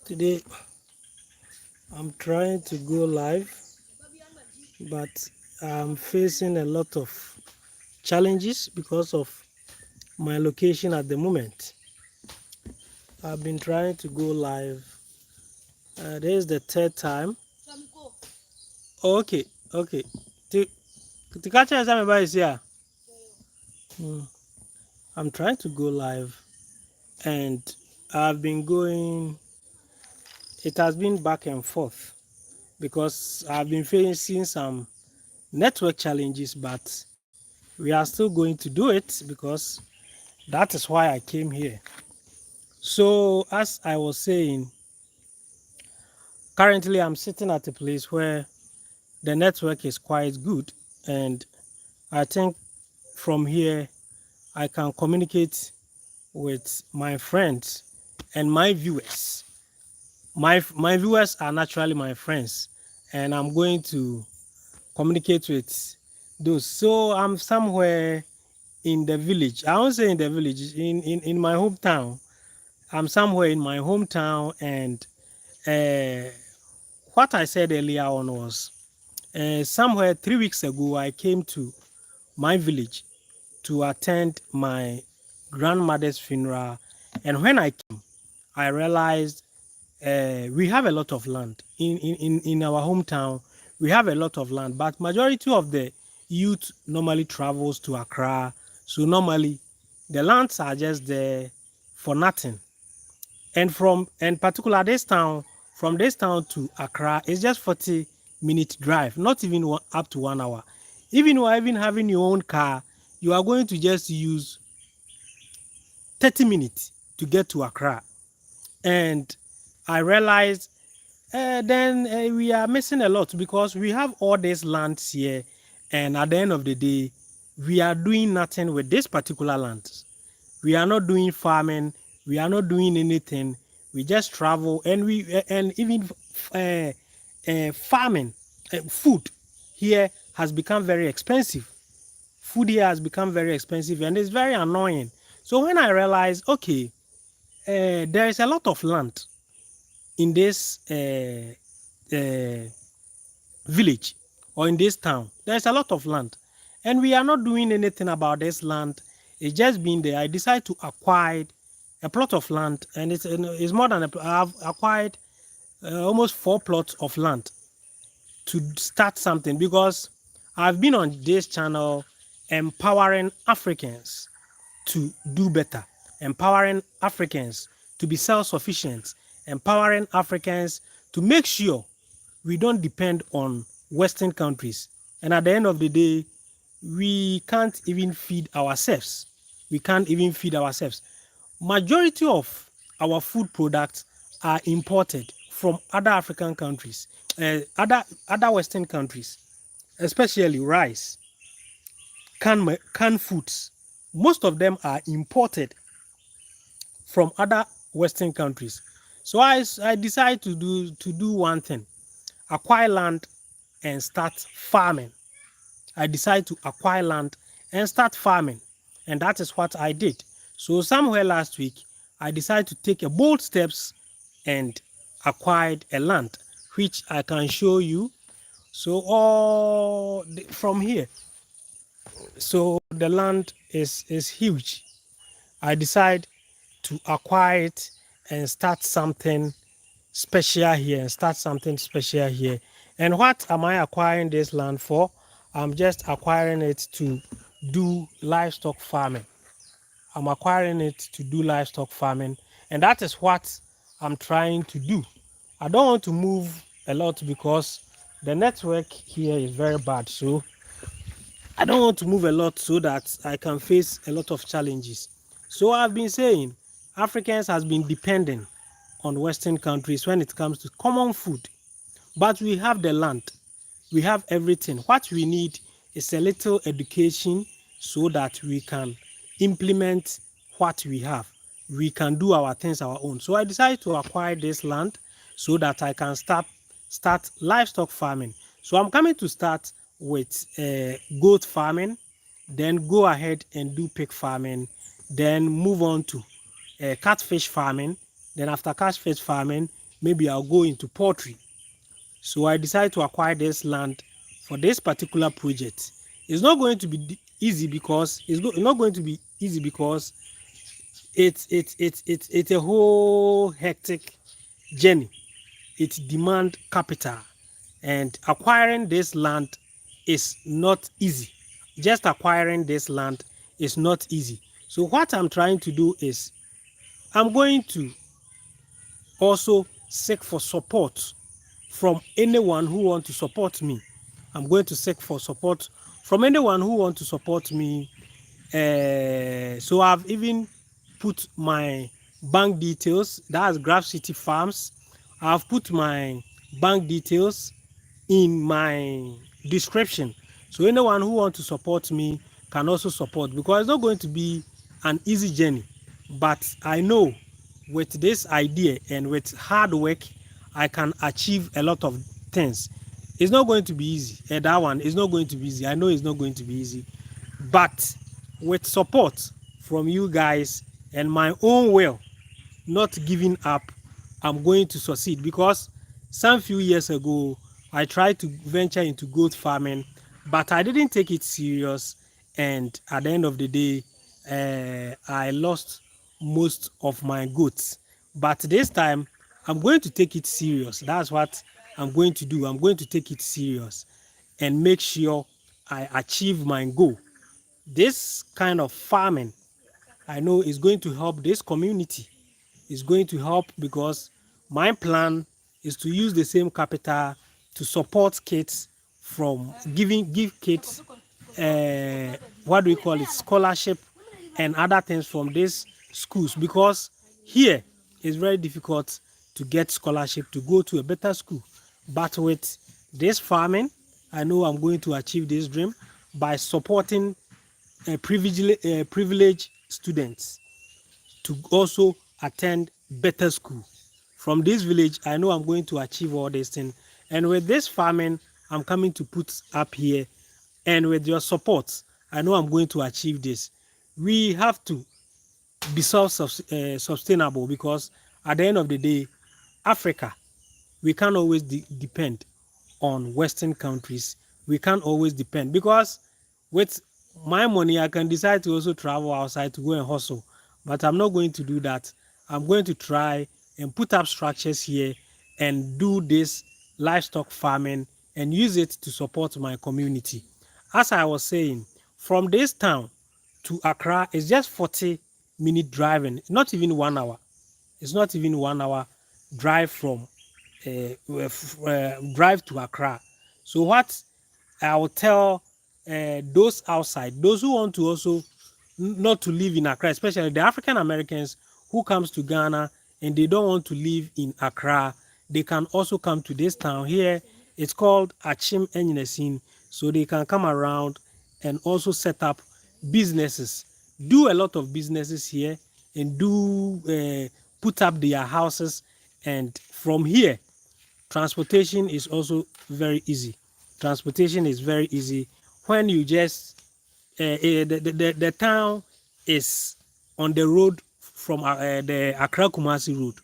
Today I'm trying to go live, but I'm facing a lot of challenges because of my location at the moment. I've been trying to go live. This is the third time. Oh, okay. The catcher is everybody is here. I'm trying to go live, and I've been going. It has been back and forth because I've been facing some network challenges, but we are still going to do it because that is why I came here. So, as I was saying, currently I'm sitting at a place where the network is quite good, and I think from here I can communicate with my friends and my viewers. My viewers are naturally my friends, and I'm going to communicate with those. So I'm somewhere in the village. I won't say in the village, in my hometown. I'm somewhere in my hometown, and uh, what I said earlier on was somewhere 3 weeks ago, I came to my village to attend my grandmother's funeral. And when I came, I realized we have a lot of land in our hometown. We have a lot of land, but majority of the youth normally travels to Accra. So normally the lands are just there for nothing. And particular this town, from this town to Accra, it's just 40-minute drive, not even up to 1 hour. Even you are even having your own car, you are going to just use 30 minutes to get to Accra. And I realized then we are missing a lot because we have all these lands here, and at the end of the day, we are doing nothing with this particular land. We are not doing farming. We are not doing anything. We just travel, and even farming, food here has become very expensive. Food here has become very expensive, and it's very annoying. So when I realized, okay, there is a lot of land in this village or in this town. There's a lot of land, and we are not doing anything about this land. It's just been there. I decided to acquire a plot of land, and it's more than I've acquired almost 4 plots of land to start something, because I've been on this channel empowering Africans to do better, empowering Africans to be self-sufficient, empowering Africans to make sure we don't depend on Western countries. And at the end of the day, we can't even feed ourselves. We can't even feed ourselves. Majority of our food products are imported from other African countries, other Western countries, especially rice, canned foods. Most of them are imported from other Western countries. So I decided to do one thing: acquire land and start farming. I decided to acquire land and start farming, and that is what I did. So somewhere last week, I decided to take a bold steps and acquired a land, which I can show you. So from here, so the land is huge. I decided to acquire it and start something special here And what am I acquiring this land for? I'm just acquiring it to do livestock farming. I'm acquiring it to do livestock farming, and that is what I'm trying to do. I don't want to move a lot because the network here is very bad. So I don't want to move a lot so that I can face a lot of challenges. So I've been saying Africans has been dependent on Western countries when it comes to common food. But we have the land, we have everything. What we need is a little education so that we can implement what we have. We can do our things our own. So I decided to acquire this land so that I can start livestock farming. So I'm coming to start with goat farming, then go ahead and do pig farming, then move on to catfish farming. Then after catfish farming, maybe I'll go into poultry. So I decided to acquire this land for this particular project. It's not going to be easy because not going to be easy because it's a whole hectic journey. It demands capital, and acquiring this land is not easy. Just acquiring this land is not easy. So what I'm trying to do is I'm going to also seek for support from anyone who want to support me. I'm going to seek for support from anyone who want to support me. So I've even put my bank details. That's GRAFT-CITY Farms. I've put my bank details in my description. So anyone who wants to support me can also support, because it's not going to be an easy journey. But I know with this idea and with hard work, I can achieve a lot of things. It's not going to be easy. And that one is not going to be easy. I know it's not going to be easy. But with support from you guys and my own will, not giving up, I'm going to succeed. Because some few years ago, I tried to venture into goat farming, but I didn't take it serious. And at the end of the day, I lost most of my goats. But this time, I'm going to take it serious. That's what I'm going to do. I'm going to take it serious and make sure I achieve my goal. This kind of farming, I know, is going to help this community. It's going to help because my plan is to use the same capital to support kids from give kids what do we call it, scholarship and other things from these schools, because here it's very difficult to get scholarship to go to a better school. But with this farming, I know I'm going to achieve this dream by supporting privileged students to also attend better school. From this village, I know I'm going to achieve all these things. And with this farming, I'm coming to put up here. And with your support, I know I'm going to achieve this. We have to be self-sustainable, because at the end of the day, Africa, we can't always depend on Western countries. We can't always depend, because with my money, I can decide to also travel outside to go and hustle. But I'm not going to do that. I'm going to try and put up structures here and do this livestock farming and use it to support my community. As I was saying, from this town to Accra is just 40-minute driving, not even 1 hour. It's not even 1 hour drive from drive to Accra. So what I will tell those outside, those who want to also not to live in Accra, especially the African Americans who comes to Ghana and they don't want to live in Accra, they can also come to this town here. It's called Achim Enyinesin. So they can come around and also set up businesses, do a lot of businesses here, and do put up their houses. And from here, transportation is also very easy. Transportation is very easy when you just the town is on the road from the Accra Kumasi road.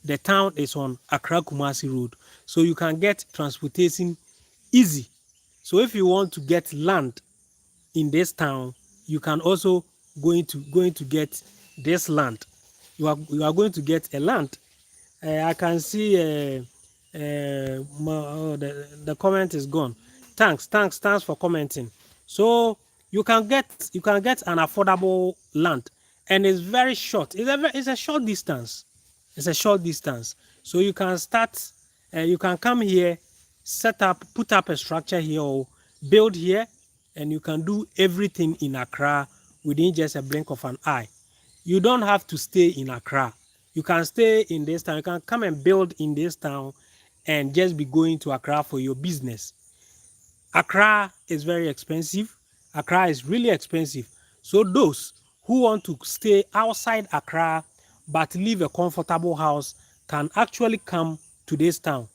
The town is on Accra Kumasi road, so you can get transportation easy. So if you want to get land in this town, you can also going to get this land. You are going to get a land. I can see the comment is gone. Thanks for commenting. So you can get an affordable land, and it's very short. It's a short distance. It's a short distance. So you can start. You can come here, put up a structure here, or build here, and you can do everything in Accra within just a blink of an eye. You don't have to stay in Accra. You can stay in this town. You can come and build in this town and just be going to Accra for your business. Accra is very expensive. Accra is really expensive. So those who want to stay outside Accra but live a comfortable house can actually come to this town.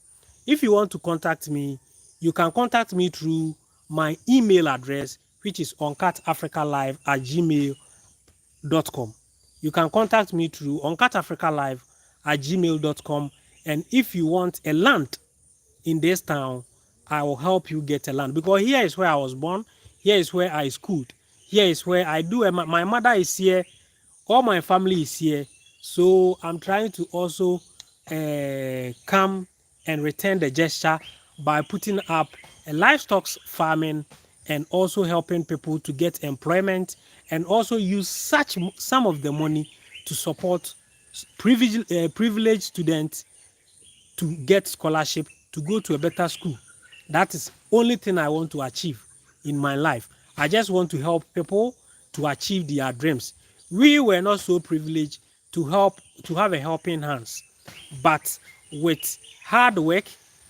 If you want to contact me, you can contact me through my email address, which is uncutafricalive@gmail.com. You can contact me through uncutafricalive@gmail.com, And if you want a land in this town, I will help you get a land, because here is where I was born, here is where I schooled, here is where I do. And my mother is here, all my family is here. So I'm trying to also come and return the gesture by putting up a livestock farming and also helping people to get employment, and also use some of the money to support privileged students to get scholarship to go to a better school. That is only thing I want to achieve in my life. I just want to help people to achieve their dreams. We were not so privileged to have a helping hands, but with hard work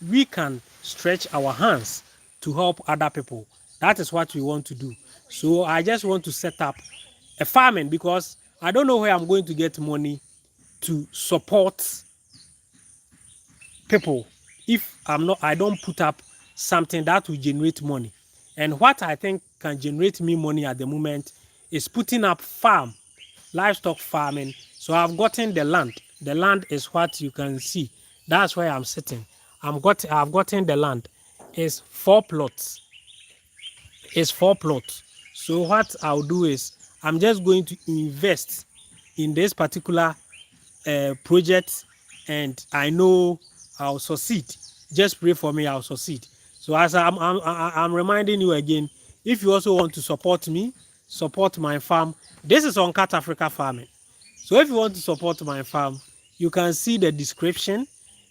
we can stretch our hands to help other people. That is what we want to do. So I just want to set up a farming, because I don't know where I'm going to get money to support people if I don't put up something that will generate money. And what I think can generate me money at the moment is putting up livestock farming. So I've gotten the land. The land is what you can see. That's where I'm sitting. I've gotten the land. It's 4 plots. It's 4 plots. So what I'll do is I'm just going to invest in this particular project, and I know I'll succeed. Just pray for me, I'll succeed. So as I'm reminding you again, if you also want to support me, support my farm. This is Uncut Africa Farming. So if you want to support my farm, you can see the description.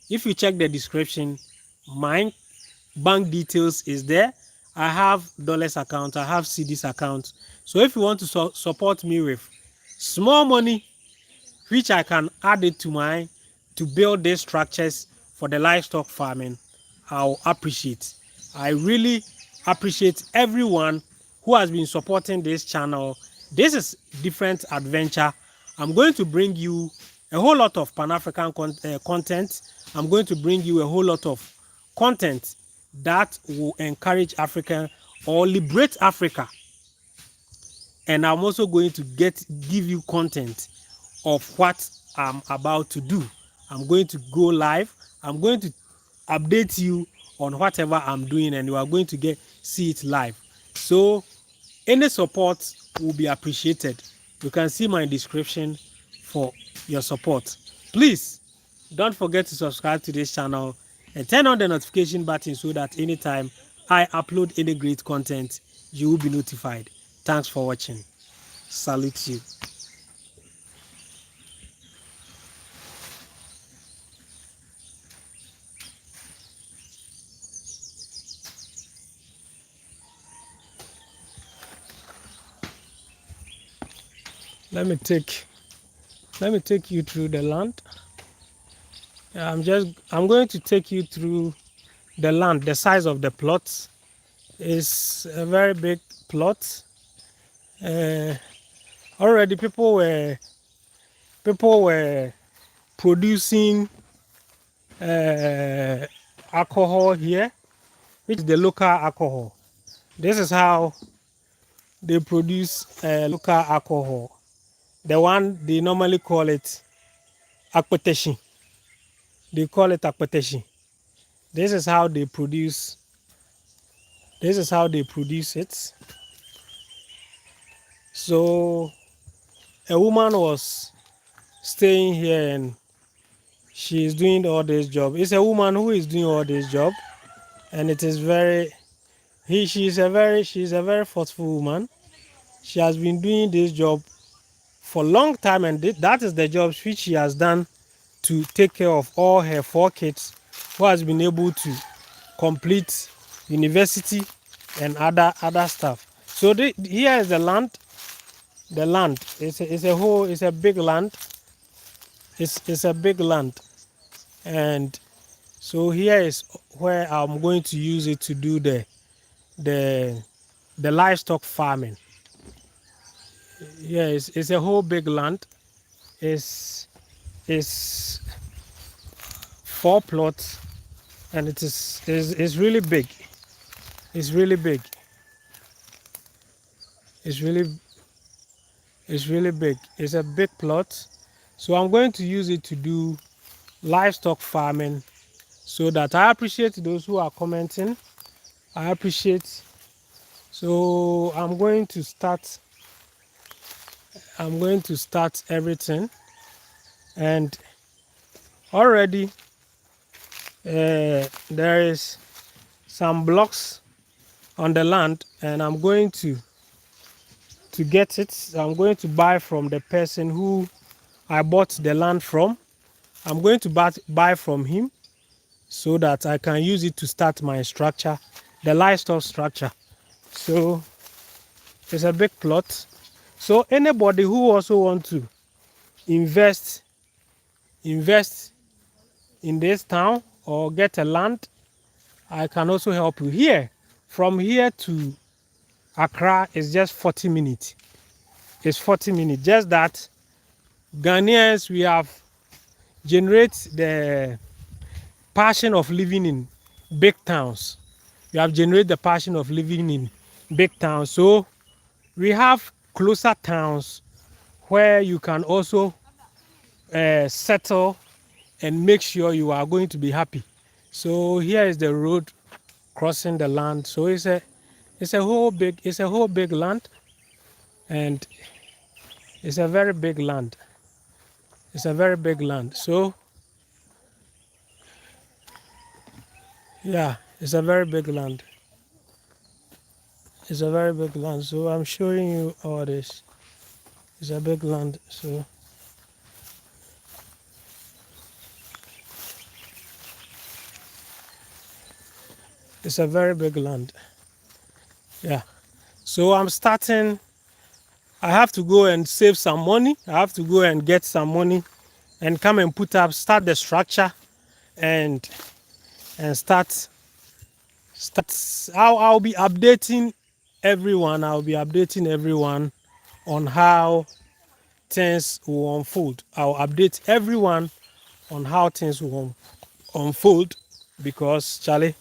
If you check the description, my bank details is there. I have dollars account, I have CDs account. So if you want to support me with small money, which I can add it to build these structures for the livestock farming, I'll appreciate. I really appreciate everyone who has been supporting this channel. This is different adventure. I'm going to bring you a whole lot of Pan-African content. I'm going to bring you a whole lot of content that will encourage Africa or liberate Africa. And I'm also going to give you content of what I'm about to do. I'm going to go live. I'm going to update you on whatever I'm doing, and you are going to see it live. So any support will be appreciated. You can see my description for your support. Please don't forget to subscribe to this channel and turn on the notification button so that anytime I upload any great content, you will be notified. Thanks for watching. Salute you. Let me take you through the land. I'm going to take you through the land. The size of the plot is a very big plot. Already people were producing alcohol here, which is the local alcohol. This is how they produce local alcohol. The one they normally call it akpeteshi. They call it akpeteshi. This is how they produce. This is how they produce it. So a woman was staying here and she is doing all this job. It's a woman who is doing all this job, and it is she's a very forceful woman. She has been doing this job for a long time, and that is the job which she has done to take care of all her 4 kids, who has been able to complete university and other stuff. So here is the land. The land is a big land. It's a big land, and so here is where I'm going to use it to do the livestock farming. Yeah, it's a whole big land. It's 4 plots, and it's really big. It's really big. It's really big. It's a big plot. So I'm going to use it to do livestock farming, so that I appreciate those who are commenting. I appreciate. So I'm going to start everything, and already there is some blocks on the land, and I'm going to get it. I'm going to buy from the person who I bought the land from. I'm going to buy from him, so that I can use it to start my structure, the livestock structure. So it's a big plot. So anybody who also want to invest in this town or get a land, I can also help you. Here, from here to Accra is just 40 minutes. It's 40 minutes. Just that Ghanaians, we have generate the passion of living in big towns. We have generated the passion of living in big towns. So we have closer towns where you can also settle and make sure you are going to be happy. So here is the road crossing the land. So it's a whole big land, and it's a very big land. It's a very big land. So yeah, it's a very big land. It's a very big land. So I'm showing you all this. It's a big land. So it's a very big land. Yeah. So I'm starting. I have to go and save some money. I have to go and get some money and come and start the structure, and start. I'll be updating everyone. I'll be updating everyone on how things will unfold. I'll update everyone on how things will unfold, because Charlie,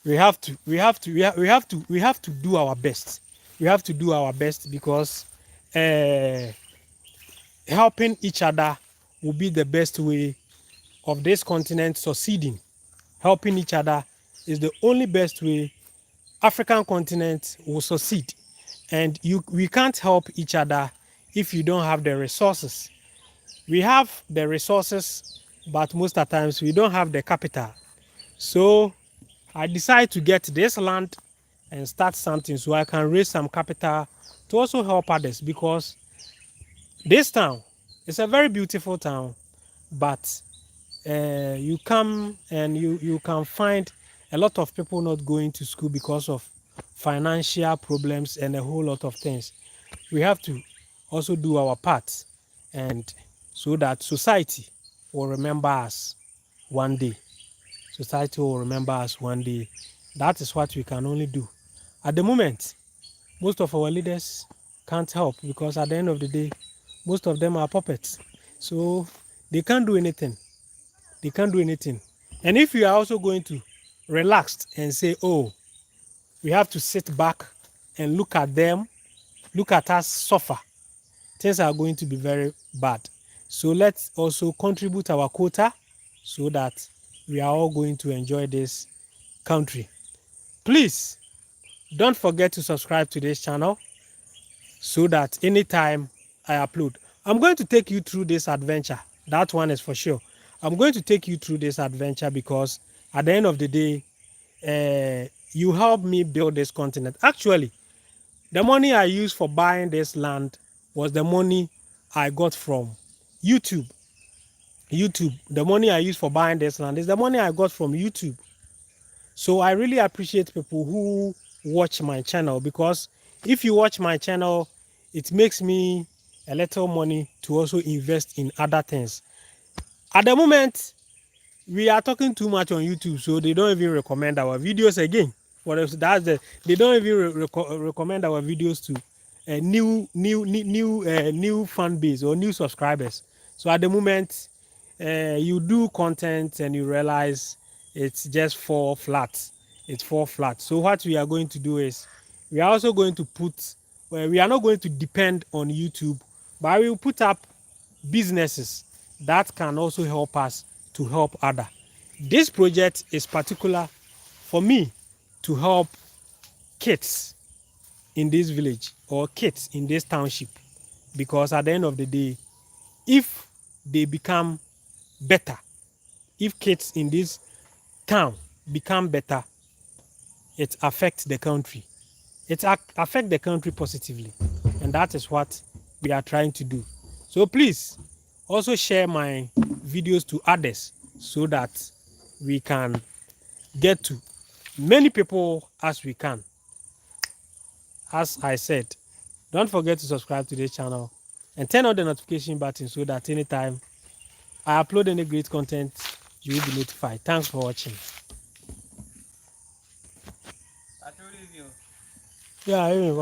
we have to do our best. We have to do our best, because helping each other will be the best way of this continent succeeding. Helping each other is the only best way African continent will succeed. And we can't help each other if you don't have the resources. We have the resources, but most of the times we don't have the capital. So I decided to get this land and start something, so I can raise some capital to also help others, because this town is a very beautiful town, but you come and you can find a lot of people not going to school because of financial problems and a whole lot of things. We have to also do our part, and so that society will remember us one day. Society will remember us one day. That is what we can only do. At the moment, most of our leaders can't help, because at the end of the day, most of them are puppets. So they can't do anything. They can't do anything. And if you are also going to relax and say, oh, we have to sit back and look at them, look at us suffer, things are going to be very bad. So let's also contribute our quota, so that we are all going to enjoy this country. Please don't forget to subscribe to this channel, so that anytime I upload, I'm going to take you through this adventure. That one is for sure. I'm going to take you through this adventure, because at the end of the day, you helped me build this continent. Actually, the money I used for buying this land was the money I got from YouTube. The money I used for buying this land is the money I got from YouTube. So I really appreciate people who watch my channel, because if you watch my channel, it makes me a little money to also invest in other things. At the moment, we are talking too much on YouTube, so they don't even recommend our videos again. They don't even recommend our videos to new fan base or new subscribers. So at the moment, you do content and you realize it's just fall flat. It's fall flat. So what we are going to do is, we are also going to we are not going to depend on YouTube, but we will put up businesses that can also help us to help others. This project is particular for me to help kids in this village or kids in this township, because at the end of the day, if they become better, if kids in this town become better, it affects the country. It affects the country positively, and that is what we are trying to do. So please also share my videos to others so that we can get to many people as we can. As I said, don't forget to subscribe to this channel and turn on the notification button so that anytime I upload any great content, you will be notified. Thanks for watching. Yeah,